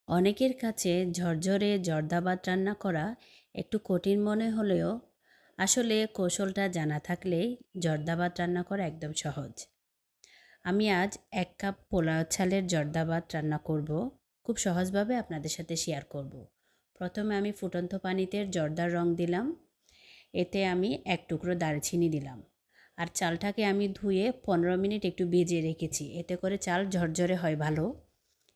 অনেকের কাছে ঝরঝরে জর্দা ভাত রান্না করা একটু কঠিন মনে হলেও আসলে কৌশলটা জানা থাকলেই জর্দা ভাত রান্না করা একদম সহজ। আমি আজ ১ কাপ পোলাও চালের জর্দা ভাত রান্না করব। খুব সহজভাবে আপনাদের সাথে শেয়ার করব। প্রথমে আমি ফুটন্ত পানিতে জর্দার রং দিলাম। এতে আমি ১ টুকরো দারচিনি দিলাম। আর চালটাকে আমি ধুয়ে ১৫ মিনিট একটু ভিজিয়ে রেখেছি। এতে করে চাল ঝরঝরে হয় ভালো।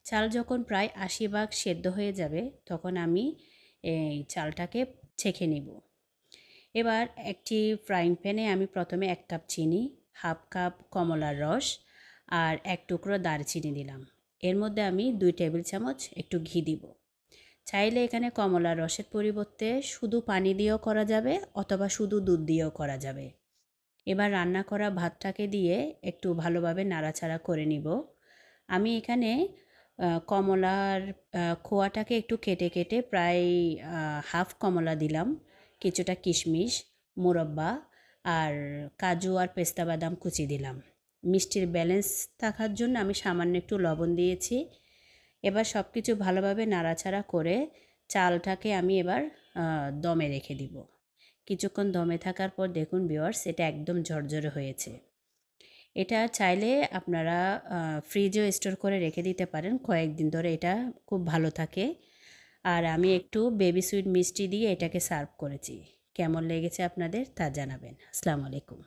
চাল যখন প্রায় ৮০ ভাগ সেদ্ধ হয়ে যাবে তখন আমি এই চালটাকে ছেঁকে নিব। এবার একটি ফ্রাইং প্যানে আমি প্রথমে ১ কাপ চিনি, হাফ কাপ কমলার রস আর ১ টুকরো দারচিনি দিলাম। এর মধ্যে আমি ২ টেবিল চামচ একটু ঘি দিব। চাইলে এখানে কমলার রসের পরিবর্তে শুধু পানি দিয়েও করা যাবে অথবা শুধু দুধ দিয়েও করা যাবে। এবার রান্না করা ভাতটাকে দিয়ে একটু ভালোভাবে নাড়াচাড়া করে নিব। আমি এখানে কমলার খোয়াটাকে একটু কেটে কেটে প্রায় হাফ কমলা দিলাম, কিছুটা কিশমিশ, মুরব্বা আর কাজু আর পেস্তা বাদাম কুচি দিলাম। মিষ্টির ব্যালেন্স থাকার জন্য আমি সামান্য একটু লবণ দিয়েছি। এবার সব কিছু ভালোভাবে নাড়াচাড়া করে চালটাকে আমি এবার দমে রেখে দিব। কিছুক্ষণ দমে থাকার পর দেখুন ভিউয়ার্স, এটা একদম ঝরঝরে হয়েছে। এটা চাইলে আপনারা ফ্রিজেও স্টোর করে রেখে দিতে পারেন, কয়েকদিন ধরে এটা খুব ভালো থাকে। আর আমি একটু বেবি সুইট মিষ্টি দিয়ে এটাকে সার্ভ করেছি। কেমন লেগেছে আপনাদের তা জানাবেন। আসসালামু আলাইকুম।